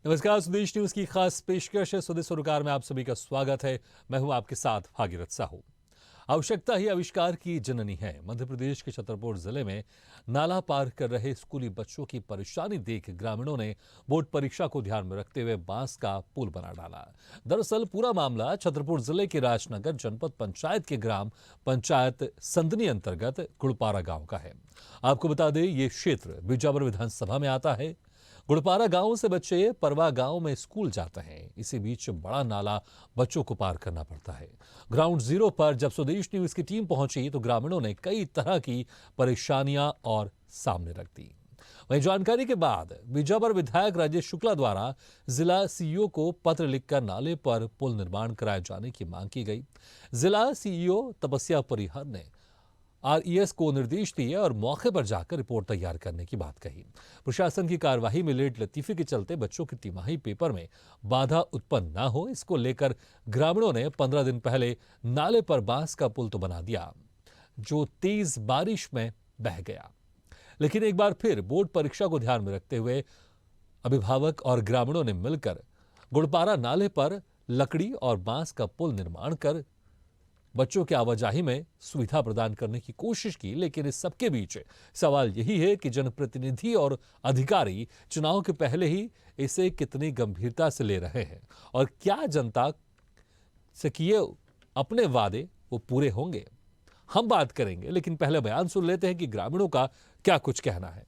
नमस्कार, स्वदेश न्यूज की खास पेशकश है स्वदेश सरोकार में आप सभी का स्वागत है। मैं हूं आपके साथ भागीरथ साहू। आवश्यकता ही आविष्कार की जननी है। मध्य प्रदेश के छतरपुर जिले में नाला पार कर रहे स्कूली बच्चों की परेशानी देख ग्रामीणों ने बोर्ड परीक्षा को ध्यान में रखते हुए बांस का पुल बना डाला। दरअसल पूरा मामला छतरपुर जिले के राजनगर जनपद पंचायत के ग्राम पंचायत संदनी अंतर्गत गुड़पारा गांव का है। आपको बता दें, ये क्षेत्र बिजावर विधानसभा में आता है। गुड़पारा गांव से बच्चे परवा गांव में स्कूल जाते हैं। इसी बीच बड़ा नाला बच्चों को पार करना पड़ता है। ग्राउंड जीरो पर जब स्वदेश न्यूज की टीम पहुंची तो ग्रामीणों ने कई तरह की परेशानियां और सामने रख दी। वहीं जानकारी के बाद बिजावर विधायक राजेश शुक्ला द्वारा जिला सीईओ को पत्र लिखकर नाले पर पुल निर्माण कराए जाने की मांग की गई। जिला सीईओ तपस्या परिहर ने आरईएस को निर्देश दिए और मौके पर जाकर रिपोर्ट तैयार करने की बात कही। प्रशासन की कार्यवाही में लेट लतीफी के चलते बच्चों की तिमाही पेपर में बाधा उत्पन्न न हो, इसको लेकर ग्रामीणों ने 15 दिन पहले नाले पर बांस का पुल तो बना दिया, जो तेज बारिश में बह गया। लेकिन एक बार फिर बोर्ड परीक्षा को ध्यान में रखते हुए अभिभावक और ग्रामीणों ने मिलकर गुड़पारा नाले पर लकड़ी और बांस का पुल निर्माण कर बच्चों की आवाजाही में सुविधा प्रदान करने की कोशिश की। लेकिन इस सबके बीच सवाल यही है कि जनप्रतिनिधि और अधिकारी चुनाव के पहले ही इसे कितनी गंभीरता से ले रहे हैं और क्या जनता से किए अपने वादे वो पूरे होंगे। हम बात करेंगे, लेकिन पहले बयान सुन लेते हैं कि ग्रामीणों का क्या कुछ कहना है।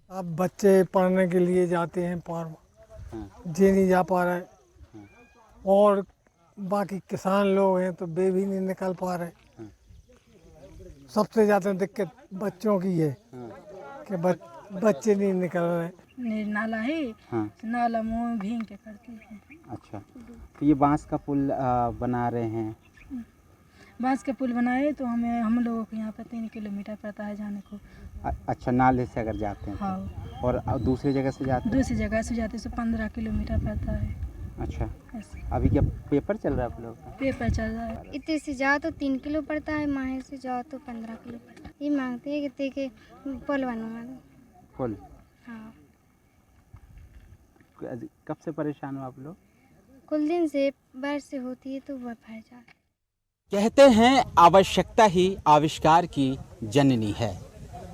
अब बच्चे पढ़ने के लिए जाते हैं, पार जे नहीं जा पा रहे, और बाकी किसान लोग हैं तो वे भी नहीं निकल पा रहे। सबसे ज़्यादा दिक्कत बच्चों की है कि बच्चे नहीं निकल रहे। नाला है, नाला मुँह भीग के करते हैं। अच्छा, तो ये बांस का पुल बना रहे हैं। बांस का पुल बनाए तो हम लोगों को यहाँ पे 3 किलोमीटर पड़ता है जाने को। अच्छा, नाले से अगर जाते हैं हाँ। तो। और दूसरी जगह से जाते हैं? दूसरी जगह से जाते तो 15 किलोमीटर पड़ता है। अच्छा, ऐसे अभी क्या पेपर चल रहा है आप लोग का? पेपर चल रहा है। इतने से जाओ तो 3 किलो पड़ता है, माहे से जाओ तो 15 किलो पड़ता है। ये मांगते हैं कि के पुल बनवा दो। पुल? हाँ। कब से परेशान हो आप लोग? कुल दिन से बारिश से होती है तो वह फैल जाता है। कहते हैं आवश्यकता ही आविष्कार की जननी है।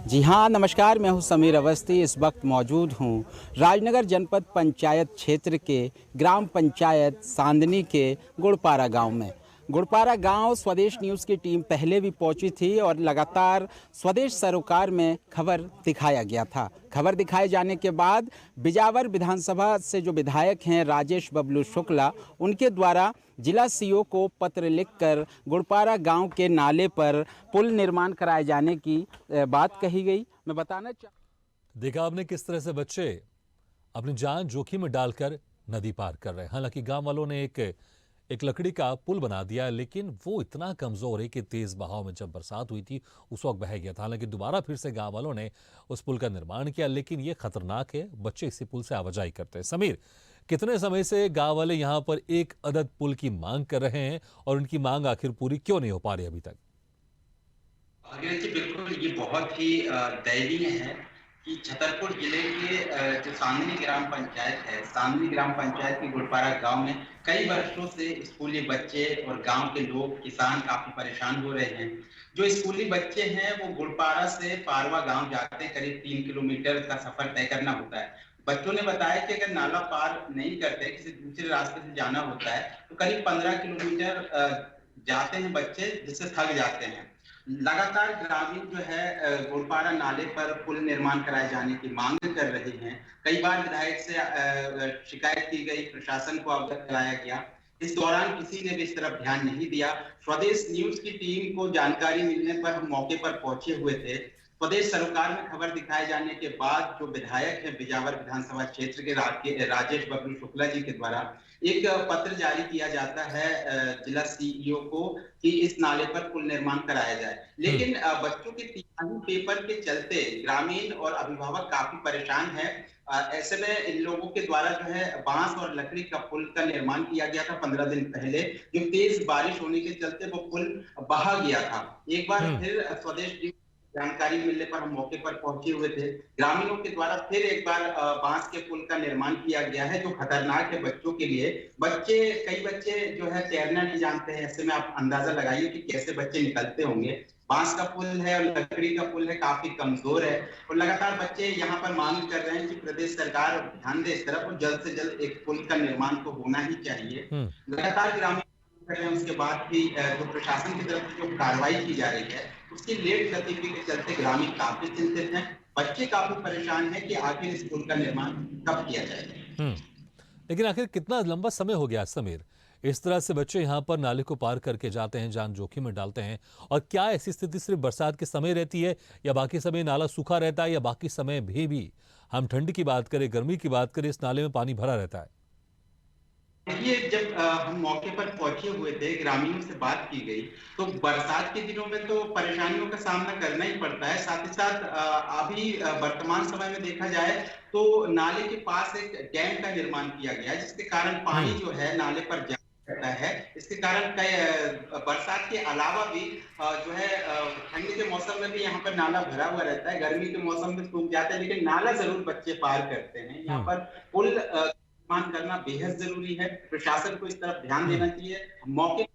जी हाँ, नमस्कार, मैं हूँ समीर अवस्थी। इस वक्त मौजूद हूँ राजनगर जनपद पंचायत क्षेत्र के ग्राम पंचायत सांदनी के गुड़पारा गांव में। गुड़पारा गांव स्वदेश न्यूज़ की टीम पहले भी पहुंची थी और लगातार स्वदेश सरोकार में खबर दिखाया गया था। खबर दिखाए जाने के बाद बिजावर विधानसभा से जो विधायक हैं राजेश बबलू शुक्ला, उनके द्वारा जिला सीईओ को पत्र लिखकर गुड़पारा गांव के नाले पर पुल निर्माण कराए जाने की बात कही गई। मैं बताना देखा आपने किस तरह से बच्चे अपनी जान जोखिम में डालकर नदी पार कर रहे हैं। हालांकि गांव वालों ने एक लकड़ी का पुल बना दिया, लेकिन वो इतना कमजोर है कि तेज बहाव में जब बरसात हुई थी उस वक्त बह गया था। हालांकि दोबारा फिर से गांव वालों ने उस पुल का निर्माण किया, लेकिन ये खतरनाक है। बच्चे इसी पुल से आवाजाही करते हैं। समीर, कितने समय से गांव वाले यहाँ पर एक अदद पुल की मांग कर रहे हैं और उनकी मांग आखिर पूरी क्यों नहीं हो पा रही अभी तक? जी बिल्कुल, ये बहुत ही दयनीय है कि छतरपुर जिले के जो सांदनी ग्राम पंचायत है, सांदनी ग्राम पंचायत के गुड़पारा गांव में कई वर्षों से स्कूली बच्चे और गांव के लोग, किसान काफी परेशान हो रहे हैं। जो स्कूली बच्चे हैं वो गुड़पारा से पारवा गांव जाते हैं, करीब 3 किलोमीटर का सफर तय करना होता है। बच्चों ने बताया कि अगर नाला पार नहीं करते, किसी दूसरे रास्ते से जाना होता है तो करीब 15 किलोमीटर जाते हैं बच्चे, जिससे थक जाते हैं। लगातार ग्रामीण जो है गुड़पारा नाले पर पुल निर्माण कराए जाने की मांग कर रहे हैं। कई बार विधायक से शिकायत की गई, प्रशासन को अवगत कराया गया। इस दौरान किसी ने भी इस तरफ ध्यान नहीं दिया। स्वदेश न्यूज की टीम को जानकारी मिलने पर हम मौके पर पहुंचे हुए थे। स्वदेश सरोकार में खबर दिखाए जाने के बाद जो विधायक है बिजावर विधानसभा क्षेत्र के राजेश बबलू शुक्ला जी के द्वारा एक पत्र जारी किया जाता है जिला सीईओ को कि इस नाले पर पुल निर्माण कराया जाए। लेकिन बच्चों के तिमाही पेपर के चलते ग्रामीण और अभिभावक काफी परेशान है। ऐसे में इन लोगों के द्वारा जो है बांस और लकड़ी का पुल का निर्माण किया गया था 15 दिन पहले। जो तेज बारिश होने के चलते वो पुल बहा गया था। एक बार फिर स्वदेश जानकारी मिलने पर हम मौके पर पहुंचे हुए थे। ग्रामीणों के द्वारा फिर एक बार बांस के पुल का निर्माण किया गया है, जो खतरनाक है बच्चों के लिए। कई बच्चे जो है तैरना नहीं जानते हैं। ऐसे में आप अंदाजा लगाइए कि कैसे बच्चे निकलते होंगे। बांस का पुल है और लकड़ी का पुल है, काफी कमजोर है, और लगातार बच्चे यहाँ पर मांग कर रहे हैं कि प्रदेश सरकार ध्यान दे इस तरफ, और जल्द से जल्द एक पुल का निर्माण तो होना ही चाहिए। लगातार ग्रामीण कर रहे हैं, उसके बाद भी जो प्रशासन की तरफ से जो कार्रवाई की जा रही है उसकी लेट गतिविधि के चलते ग्रामीण काफी चिंतित हैं। बच्चे काफी परेशान हैं कि आखिर इस पुल का निर्माण कब किया जाएगा। लेकिन आखिर कितना लंबा समय हो गया समीर, इस तरह से बच्चे यहाँ पर नाले को पार करके जाते हैं, जान जोखिम में डालते हैं? और क्या ऐसी स्थिति सिर्फ बरसात के समय रहती है, या बाकी समय नाला सूखा रहता है, या बाकी समय भी हम ठंड की बात करें, गर्मी की बात करें, इस नाले में पानी भरा रहता है? देखिए, जब हम मौके पर पहुंचे हुए थे, ग्रामीणों से बात की गई, तो बरसात के दिनों में तो परेशानियों का सामना करना ही पड़ता है। साथ ही साथ अभी वर्तमान समय में देखा जाए तो नाले के पास एक डैम का निर्माण किया गया है, जिसके कारण पानी जो है नाले पर जा रहता है। इसके कारण बरसात के अलावा भी जो है ठंड के मौसम में भी यहाँ पर नाला भरा हुआ रहता है। गर्मी के मौसम में सूख जाता है, लेकिन नाला जरूर बच्चे पार करते हैं। यहाँ पर पुल निर्माण करना बेहद जरूरी है। प्रशासन को इस तरफ ध्यान देना चाहिए। मौके पर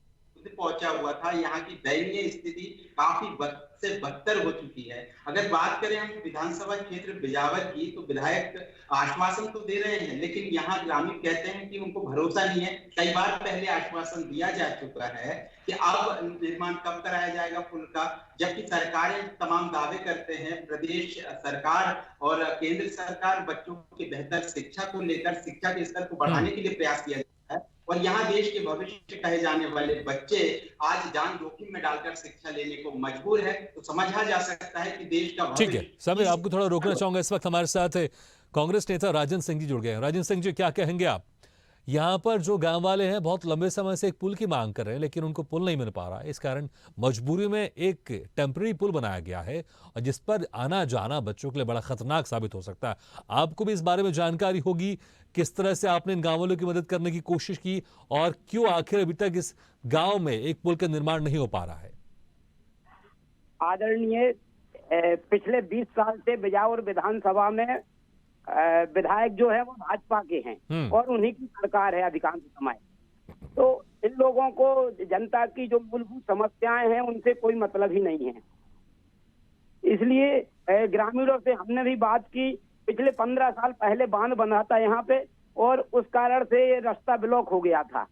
पहुंचा हुआ था, यहाँ की दयनीय स्थिति काफी बद से बदतर हो चुकी है। अगर बात करें हम विधानसभा क्षेत्र बिजावर की, तो विधायक आश्वासन तो दे रहे हैं, लेकिन यहाँ ग्रामीण कहते हैं कि उनको भरोसा नहीं है। कई बार पहले आश्वासन दिया जा चुका है कि अब निर्माण कब कराया जाएगा पुल का, जबकि सरकारें तमाम दावे करते हैं। प्रदेश सरकार और केंद्र सरकार बच्चों की बेहतर शिक्षा को लेकर शिक्षा के स्तर को बढ़ाने के लिए प्रयास किया जाता है, और यहाँ देश के भविष्य कहे जाने वाले बच्चे आज जान जोखिम में डालकर शिक्षा लेने को मजबूर है। तो समझा जा सकता है कि देश का ठीक है समीर, आपको थोड़ा रोकना चाहूंगा। इस वक्त हमारे साथ कांग्रेस नेता राजन सिंह जी जुड़ गए हैं। राजन सिंह जी, क्या कहेंगे आप? यहाँ पर जो गांव वाले हैं बहुत लंबे समय से एक पुल की मांग कर रहे हैं, लेकिन उनको पुल नहीं मिल पा रहा है। इस कारण मजबूरी में एक टेम्पररी पुल बनाया गया है, और जिस पर आना जाना बच्चों के लिए बड़ा खतरनाक साबित हो सकता है। आपको भी इस बारे में जानकारी होगी, किस तरह से आपने इन गांव वालों की मदद करने की कोशिश की, और क्यों आखिर अभी तक इस गांव में एक पुल का निर्माण नहीं हो पा रहा है? आदरणीय, पिछले 20 साल से बिजावर विधानसभा में विधायक जो है वो भाजपा के हैं, और उन्हीं की सरकार है अधिकांश समय। तो इन लोगों को जनता की जो मूलभूत समस्याएं हैं उनसे कोई मतलब ही नहीं है। इसलिए ग्रामीणों से हमने भी बात की। पिछले 15 साल पहले बांध बना था यहाँ पे, और उस कारण से ये रास्ता ब्लॉक हो गया था,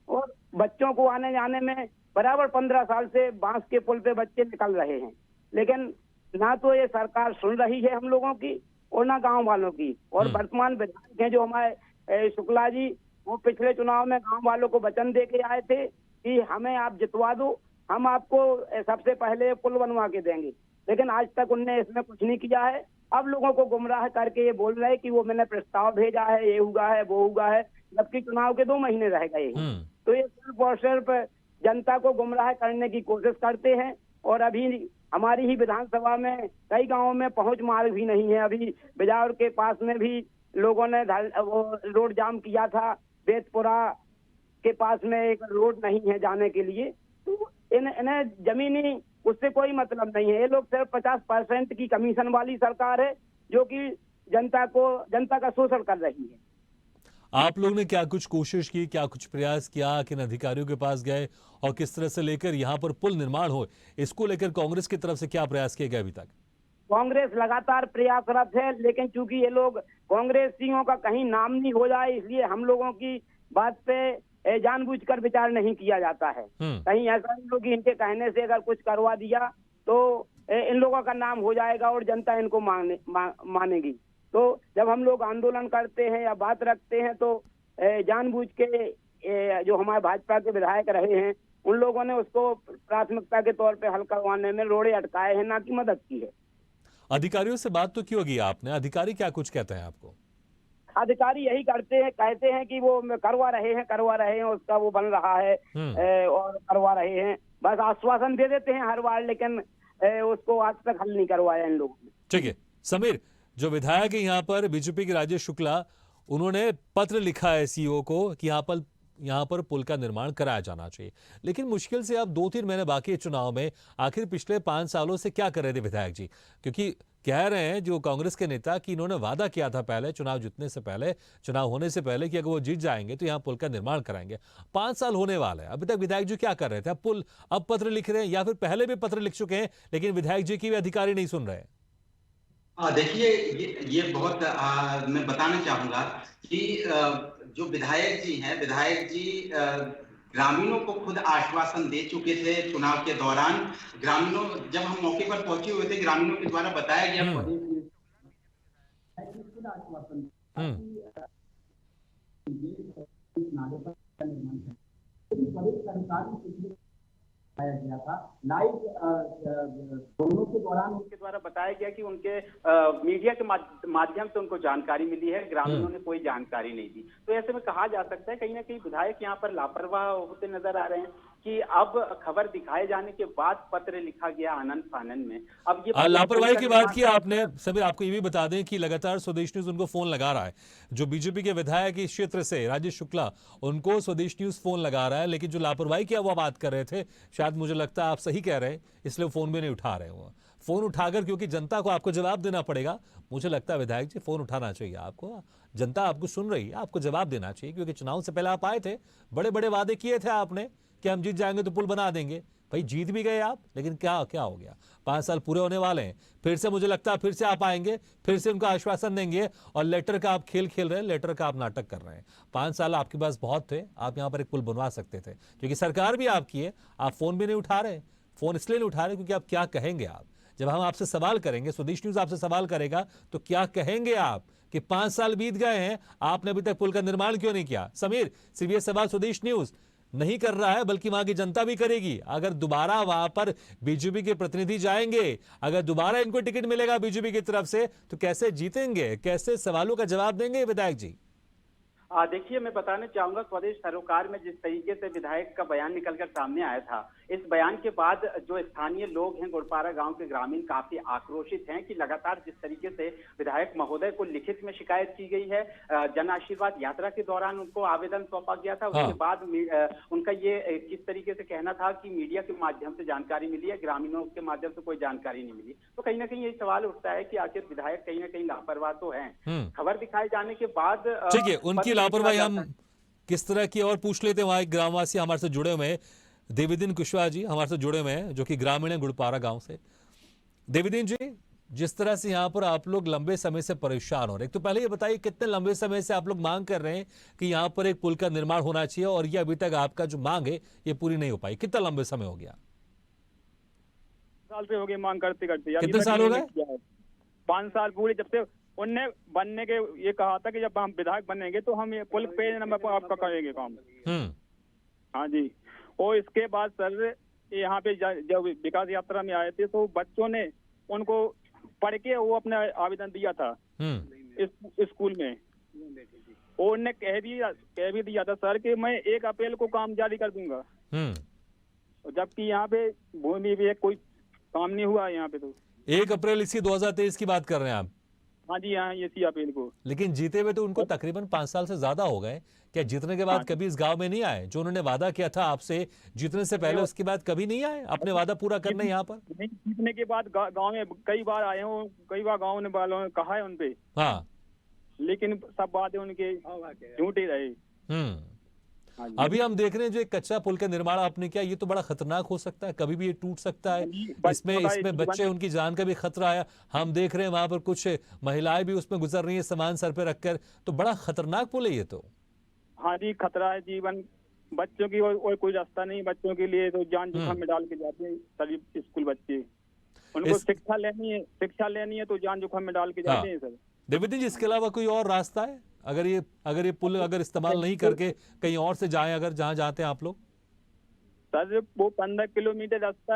और बच्चों को आने जाने में बराबर 15 साल से बांस के पुल पे बच्चे निकल रहे हैं। लेकिन ना तो ये सरकार सुन रही है हम लोगों की, और ना गांव वालों की। और वर्तमान विधायक हैं जो हमारे शुक्ला जी, वो पिछले चुनाव में गांव वालों को वचन दे के आए थे कि हमें आप जितवा दो, हम आपको सबसे पहले पुल बनवा के देंगे। लेकिन आज तक उनने इसमें कुछ नहीं किया है। अब लोगों को गुमराह करके ये बोल रहे हैं कि वो मैंने प्रस्ताव भेजा है, ये हुआ है, वो हुआ है, जबकि चुनाव के 2 महीने रह गए हैं। तो ये सिर्फ और सिर्फ जनता को गुमराह करने की कोशिश करते हैं। और अभी हमारी ही विधानसभा में कई गांवों में पहुंच मार्ग भी नहीं है। अभी बिजावर के पास में भी लोगों ने वो रोड जाम किया था। बेतपुरा के पास में एक रोड नहीं है जाने के लिए। तो इन्हें जमीनी उससे कोई मतलब नहीं है। ये लोग सिर्फ 50% की कमीशन वाली सरकार है, जो कि जनता का शोषण कर रही है। आप लोग ने क्या कुछ कोशिश की, क्या कुछ प्रयास किया, किन अधिकारियों के पास गए, और किस तरह से लेकर यहाँ पर पुल निर्माण हो, इसको लेकर कांग्रेस की तरफ से क्या प्रयास किए गए अभी तक? कांग्रेस लगातार प्रयासरत है, लेकिन चूंकि ये लोग कांग्रेसियों का कहीं नाम नहीं हो जाए, इसलिए हम लोगों की बात पे जानबूझकर विचार नहीं किया जाता है। कहीं ऐसा नहीं हो कि इनके कहने से अगर कुछ करवा दिया तो इन लोगों का नाम हो जाएगा और जनता इनको मानेगी। तो जब हम लोग आंदोलन करते हैं या बात रखते हैं, तो जानबूझ के जो हमारे भाजपा के विधायक रहे हैं, उन लोगों ने उसको प्राथमिकता के तौर पे हल करवाने में रोड़े अटकाए हैं, ना कि मदद की है। अधिकारियों से बात तो की होगी आपने, अधिकारी क्या कुछ कहते हैं आपको? अधिकारी यही कहते हैं कि वो करवा रहे हैं, उसका वो बन रहा है और करवा रहे हैं। बस आश्वासन दे देते हैं हर बार, लेकिन उसको आज तक हल नहीं करवाया इन लोगों ने। ठीक है समीर, जो विधायक है यहाँ पर बीजेपी के राजेश शुक्ला, उन्होंने पत्र लिखा है सीईओ को कि यहाँ पर यहाँ पर पुल का निर्माण कराया जाना चाहिए। लेकिन मुश्किल से अब 2-3 महीने बाकी है चुनाव में, आखिर पिछले 5 सालों से क्या कर रहे थे विधायक जी? क्योंकि कह रहे हैं जो कांग्रेस के नेता कि इन्होंने वादा किया था पहले चुनाव जीतने से पहले, चुनाव होने से पहले, कि अगर वो जीत जाएंगे तो यहाँ पुल का निर्माण कराएंगे। 5 साल होने वाले हैं, अभी तक विधायक जी क्या कर रहे थे? अब पत्र लिख रहे हैं या फिर पहले भी पत्र लिख चुके हैं लेकिन विधायक जी की भी अधिकारी नहीं सुन रहे? देखिए, ये बहुत मैं बताना चाहूंगा कि जो विधायक जी हैं, विधायक जी ग्रामीणों को खुद आश्वासन दे चुके थे चुनाव के दौरान। ग्रामीणों, जब हम मौके पर पहुंचे हुए थे, ग्रामीणों के द्वारा बताया गया खुद आश्वासन आया गया था। लाइव दोनों के दौरान उनके द्वारा बताया गया कि उनके मीडिया के माध्यम से उनको जानकारी मिली है, ग्रामीणों ने कोई जानकारी नहीं दी। तो ऐसे में कहा जा सकता है कहीं ना कहीं विधायक यहाँ पर लापरवाह होते नजर आ रहे हैं कि अब खबर दिखाए जाने के बाद पत्र लिखा गया आनंद फानन में। अब ये लापरवाही की बात की आपने समीर, आपको ये भी बता दें कि लगातार स्वदेश न्यूज उनको फोन लगा रहा है। जो बीजेपी के विधायक इस क्षेत्र से राजेश शुक्ला, उनको स्वदेश न्यूज फोन लगा रहा है, लेकिन जो लापरवाही की वो बात कर रहे थे, शायद मुझे लगता है आप सही कह रहे हैं, इसलिए फोन भी नहीं उठा रहे हो। फोन उठाकर, क्योंकि जनता को आपको जवाब देना पड़ेगा, मुझे लगता है विधायक जी फोन उठाना चाहिए आपको। जनता आपको सुन रही है, आपको जवाब देना चाहिए, क्योंकि चुनाव से पहले आप आए थे, बड़े बड़े वादे किए थे आपने कि हम जीत जाएंगे तो पुल बना देंगे। भाई जीत भी गए आप, लेकिन क्या हो गया? 5 साल पूरे होने वाले हैं, फिर से मुझे लगता है फिर से आप आएंगे, फिर से उनको आश्वासन देंगे और लेटर का आप खेल खेल रहे हैं, लेटर का आप नाटक कर रहे हैं। 5 साल आपके पास बहुत थे, आप यहाँ पर एक पुल बनवा सकते थे, क्योंकि सरकार भी आपकी है। आप फोन भी नहीं उठा रहे, फोन इसलिए नहीं उठा रहे क्योंकि आप क्या कहेंगे? आप जब हम आपसे सवाल करेंगे, स्वदेश न्यूज आपसे सवाल करेगा, तो क्या कहेंगे आप कि 5 साल बीत गए हैं, आपने अभी तक पुल का निर्माण क्यों नहीं किया? समीर, सिर्फ ये सवाल स्वदेश न्यूज नहीं कर रहा है, बल्कि वहां की जनता भी करेगी। अगर दोबारा वहां पर बीजेपी के प्रतिनिधि जाएंगे, अगर दोबारा इनको टिकट मिलेगा बीजेपी की तरफ से, तो कैसे जीतेंगे? कैसे सवालों का जवाब देंगे विधायक जी? देखिए, मैं बताना चाहूंगा, स्वदेश सरोकार में जिस तरीके से विधायक का बयान निकलकर सामने आया था, इस बयान के बाद जो स्थानीय लोग हैं, गुड़पारा गांव के ग्रामीण काफी आक्रोशित हैं कि लगातार जिस तरीके से विधायक महोदय को लिखित में शिकायत की गई है, जन आशीर्वाद यात्रा के दौरान उनको आवेदन सौंपा गया था, उसके बाद उनका ये किस तरीके से कहना था कि मीडिया के माध्यम से जानकारी मिली है, ग्रामीणों के माध्यम से कोई जानकारी नहीं मिली। तो कहीं ना कहीं यही सवाल उठता है कि आखिर विधायक कहीं ना कहीं लापरवाह तो है। खबर दिखाए जाने के बाद ठीक है, उनकी लापरवाही हम किस तरह की और पूछ लेते हैं। वहां एक ग्रामवासी हमारे से जुड़े हुए हैं, देवीदीन कुशवाहा जी हमारे से जुड़े हुए हैं, जो कि ग्रामीण है गुड़पारा गांव से। देवीदीन जी, जिस तरह से यहाँ पर आप लोग लंबे समय से परेशान हो रहे हैं, तो पहले ये बताइए कितने लंबे समय से आप लोग मांग कर रहे हैं कि यहाँ पर एक पुल का निर्माण होना चाहिए, और ये अभी तक आपका जो मांग है ये पूरी नहीं हो पाई? कितना लंबे समय हो गया? साल से हो गए मांग करते करते। कितने साल हो गए? 5 साल पूरे, जब से उनने बनने के ये कहा था कि जब हम विधायक बनेंगे तो हम ये पुल पे नंबर पर आपका करेंगे काम। हाँ जी। और इसके बाद सर यहाँ पे जब विकास यात्रा में आए थे तो बच्चों ने उनको पढ़ के वो अपना आवेदन दिया था इस स्कूल में, और उनने कह भी दिया था सर कि मैं 1 अप्रैल को काम जारी कर दूंगा, जबकि यहाँ पे भूमि भी कोई काम नहीं हुआ यहाँ पे। तो 1 अप्रैल इसी 2023 की बात कर रहे हैं आप? हाँ जी, हाँ, इसी अप्रैल को। लेकिन जीते हुए तो उनको तकरीबन 5 साल से ज्यादा हो गए। क्या जीतने के बाद कभी इस गांव में नहीं आए? जो उन्होंने वादा किया था आपसे जीतने से पहले, उसके बाद कभी नहीं आए अपने वादा पूरा करने यहाँ पर? नहीं, जीतने के बाद गांव में कई बार आए हो, कई बार गांव ने वालों ने कहा है उनपे, हाँ, लेकिन सब बातें उनके झूठे रहे। अभी हम देख रहे हैं जो एक कच्चा पुल का निर्माण आपने किया, ये तो बड़ा खतरनाक हो सकता है, कभी भी ये टूट सकता है। इसमें बच्चे, उनकी जान का भी खतरा है। हम देख रहे हैं वहां पर कुछ महिलाएं भी उसमें गुजर रही हैं सामान सर पे रखकर, तो बड़ा खतरनाक पुल है ये तो। हाँ जी, खतरा है जीवन, बच्चों की और कोई रास्ता नहीं, बच्चों के लिए तो जान जोखिम में डाल के जाते हैं सभी स्कूल बच्चे। उनको शिक्षा लेनी है तो जान जोखिम में डाल के जाते हैं सर। देवीदीन जी, इसके अलावा कोई और रास्ता है? अगर ये पुल अगर इस्तेमाल नहीं करके कहीं और से जाएं, अगर जहां जाते हैं आप लोग? सर वो 15 किलोमीटर रास्ता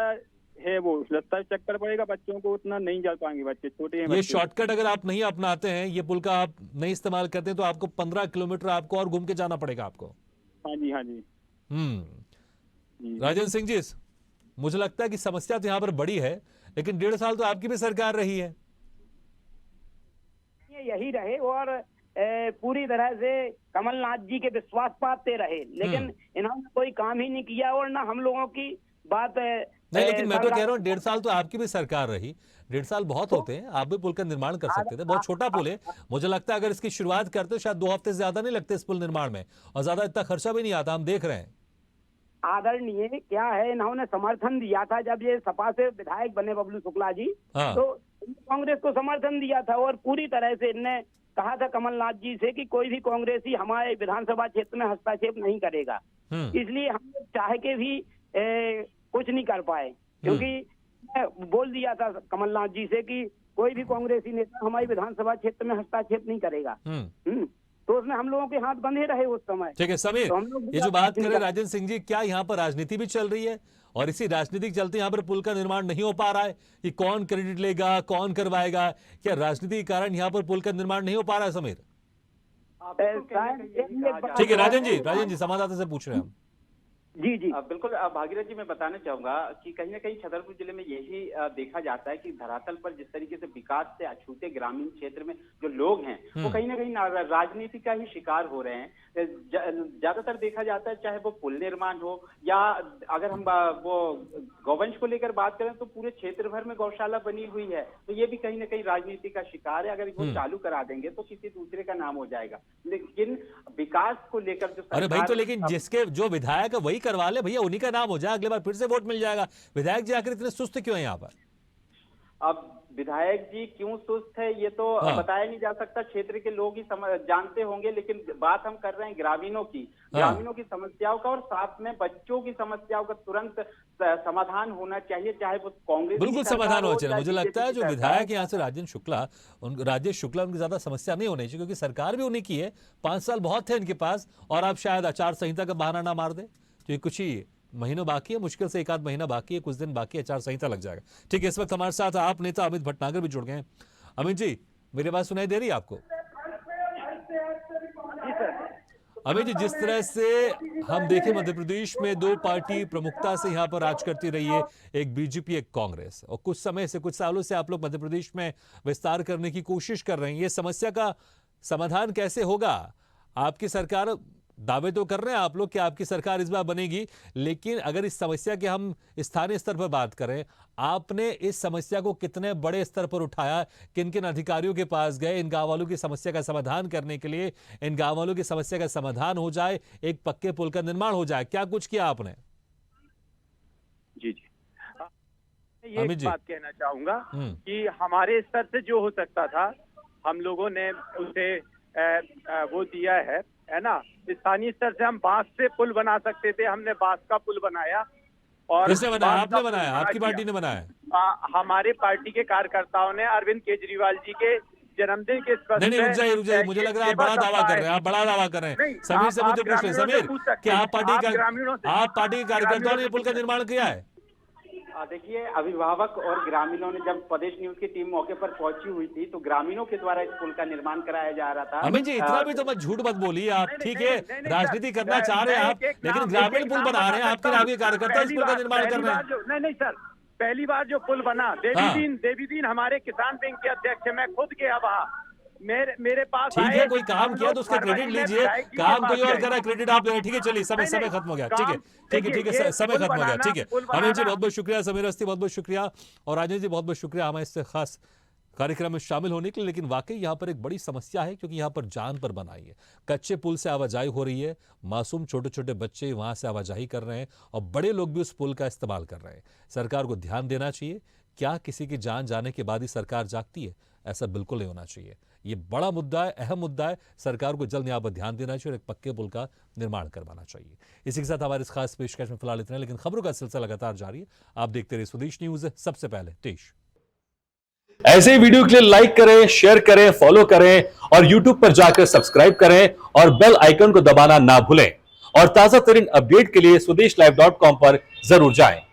है, वो रास्ता चक्कर पड़ेगा, बच्चों को उतना नहीं जा पाएंगे, बच्चे छोटे हैं। ये शॉर्टकट अगर आप नहीं अपनाते हैं, ये पुल का आप नहीं इस्तेमाल करते हैं, तो आपको 15 किलोमीटर आपको और घूम के जाना पड़ेगा आपको। हाँ जी, हाँ जी। राजेंद्र सिंह जी, मुझे लगता है कि समस्या तो यहाँ पर बड़ी है, लेकिन 1.5 साल तो आपकी भी सरकार रही है। यही रहे, और पूरी तरह से कमलनाथ जी के विश्वास पाते रहे, लेकिन इन्होंने कोई काम ही नहीं किया और ना हम लोगों की बात नहीं। लेकिन मैं तो कह रहा हूँ 1.5 साल तो आपकी भी सरकार रही, 1.5 साल बहुत होते हैं, आप भी पुल का निर्माण कर सकते थे। बहुत छोटा पुल है, मुझे लगता है अगर इसकी शुरुआत करते तो शायद 2 हफ्ते से ज्यादा नहीं लगते इस पुल निर्माण में, और ज्यादा इतना खर्चा भी नहीं आता, हम देख रहे हैं। आदरणीय क्या है, इन्होंने समर्थन दिया था जब ये सपा से विधायक बने बबलू शुक्ला जी, तो कांग्रेस को समर्थन दिया था और पूरी तरह से इनने कहा था कमलनाथ जी से कि कोई भी कांग्रेसी हमारे विधानसभा क्षेत्र में हस्तक्षेप नहीं करेगा। इसलिए हम चाह के भी कुछ नहीं कर पाए, क्योंकि बोल दिया था कमलनाथ जी से कि कोई भी कांग्रेसी नेता हमारी विधानसभा क्षेत्र में हस्तक्षेप नहीं करेगा। तो उसमें हम लोगों के हाथ बंधे रहे उस समय। ठीक है समीर, तो ये जो बात करें राजेंद्र सिंह जी, क्या यहाँ पर राजनीति भी चल रही है और इसी राजनीति के चलते यहाँ पर पुल का निर्माण नहीं हो पा रहा है? कि कौन क्रेडिट लेगा, कौन करवाएगा, क्या राजनीति के कारण यहाँ पर पुल का निर्माण नहीं हो पा रहा है समीर? ठीक है राजेंद्र जी संवाददाता से पूछ रहे हैं हम। जी बिल्कुल भागीरथ जी, मैं बताना चाहूंगा कि कहीं ना कहीं छतरपुर जिले में यही देखा जाता है कि धरातल पर जिस तरीके से विकास से अछूते ग्रामीण क्षेत्र में जो लोग हैं वो कहीं ना कहीं राजनीति का ही शिकार हो रहे हैं। ज्यादातर देखा जाता है, चाहे वो पुल निर्माण हो या अगर हम वो गौवंश को लेकर बात करें तो पूरे क्षेत्र भर में गौशाला बनी हुई है, तो ये भी कहीं ना कहीं राजनीति का शिकार है। अगर वो चालू करा देंगे तो किसी दूसरे का नाम हो जाएगा, लेकिन विकास को लेकर जो अरे भाई, तो लेकिन जिसके जो विधायक है वही करवा ले भैया, उन्हीं का नाम हो जाए, अगले बार फिर से वोट मिल जाएगा। विधायक जी आखिर इतने सुस्त क्यों है यहाँ पर? अब विधायक जी क्यों सुस्त है ये तो बताया नहीं जा सकता, क्षेत्र के लोग ही जानते होंगे, लेकिन बात हम कर रहे हैं ग्रामीणों की, ग्रामीणों की समस्याओं का, और साथ में बच्चों की समस्याओं का तुरंत समाधान होना चाहिए, चाहे वो कांग्रेस। बिल्कुल समाधान होना चाहिए। मुझे लगता है जो विधायक यहाँ से राजेश शुक्ला उनकी ज्यादा समस्या नहीं होनी चाहिए, क्योंकि सरकार भी उन्हीं की है, 5 साल बहुत थे इनके पास, और आप शायद आचार संहिता का बहाना ना मार दे, तो कुछ ही महीनों बाकी है, मुश्किल से 1 आध महीना बाकी है, कुछ दिन बाकी है, आचार संहिता लग जाएगा। ठीक है, इस वक्त हमारे साथ आप नेता अमित भटनागर भी जुड़ गए हैं। अमित जी, मेरी बात सुनाई दे रही है आपको? अमित जी, जिस तरह से हम देखें मध्य प्रदेश में 2 पार्टी प्रमुखता से यहाँ पर राज करती रही है, एक बीजेपी एक कांग्रेस, और कुछ समय से, कुछ सालों से आप लोग मध्य प्रदेश में विस्तार करने की कोशिश कर रहे हैं। ये समस्या का समाधान कैसे होगा? आपकी सरकार, दावे तो कर रहे हैं आप लोग कि आपकी सरकार इस बार बनेगी, लेकिन अगर इस समस्या के हम स्थानीय स्तर पर बात करें, आपने इस समस्या को कितने बड़े स्तर पर उठाया, किन किन अधिकारियों के पास गए इन गांव वालों की समस्या का समाधान करने के लिए, इन गांव वालों की समस्या का समाधान हो जाए, एक पक्के पुल का निर्माण हो जाए, क्या कुछ किया आपने? जी ये एक बात कहना चाहूंगा कि हमारे स्तर से जो हो सकता था हम लोगों ने उसे वो दिया है ना। स्थानीय स्तर से हम बांस से पुल बना सकते थे, हमने बांस का पुल बनाया। और किसने बनाया? आपने बनाया? आपकी पार्टी ने बनाया? हमारे पार्टी के कार्यकर्ताओं ने अरविंद केजरीवाल जी के जन्मदिन के नहीं, रुक जाइए, मुझे लग रहा है आप बड़ा दावा कर रहे हैं, आप बड़ा दावा कर रहे हैं। समीर से मुझे पूछ रहे, समीर क्या आप पार्टी के कार्यकर्ताओं ने पुल का निर्माण किया है? देखिए, अभिभावक और ग्रामीणों ने, जब प्रदेश न्यूज की टीम मौके पर पहुंची हुई थी तो ग्रामीणों के द्वारा इस पुल का निर्माण कराया जा रहा था। अमित जी, इतना भी तो मत झूठ मत बोलिए आप, ठीक है, राजनीति करना चाह रहे हैं आप, लेकिन ग्रामीण पुल बना रहे हैं, आपके नाम के कार्यकर्ता इस पुल का निर्माण कर रहे हैं। नहीं सर, पहली बार जो पुल बना, देवी दीन हमारे किसान बैंक के अध्यक्ष है, मैं खुद गया वहाँ, मेरे पास ठीक है, कोई काम किया तो उसका क्रेडिट लीजिए, काम कोई और करा, क्रेडिट आप ले रहे। ठीक है, चलिए, समय खत्म हो गया। ठीक है, समय खत्म हो गया। ठीक है, अमित जी बहुत बहुत शुक्रिया, समीर अवस्थी बहुत बहुत शुक्रिया, और राजेश जी बहुत बहुत शुक्रिया हमारे इस खास कार्यक्रम में शामिल होने के लिए। लेकिन वाकई यहाँ पर एक बड़ी समस्या है, क्योंकि यहाँ पर जान पर बनाई है, कच्चे पुल से आवाजाही हो रही है, मासूम छोटे छोटे बच्चे वहां से आवाजाही कर रहे हैं, और बड़े लोग भी उस पुल का इस्तेमाल कर रहे हैं। सरकार को ध्यान देना चाहिए। क्या किसी की जान जाने के बाद ही सरकार जागती है? ऐसा बिल्कुल नहीं होना चाहिए। ये बड़ा मुद्दा है, अहम मुद्दा है, सरकार को जल्द यहाँ पर ध्यान देना चाहिए और एक पक्के पुल का निर्माण करवाना चाहिए। इसी के साथ हमारे इस खास पेशकश में फिलहाल इतना, लेकिन खबरों का सिलसिला लगातार जारी है। आप देखते रहिए स्वदेश न्यूज, सबसे पहले देश। ऐसे ही वीडियो के लिए लाइक करें, शेयर करें, फॉलो करें, और YouTube पर जाकर सब्सक्राइब करें और बेल आइकन को दबाना ना भूलें। और ताजा तरीन अपडेट के लिए स्वदेशलाइव.com पर जरूर जाएं।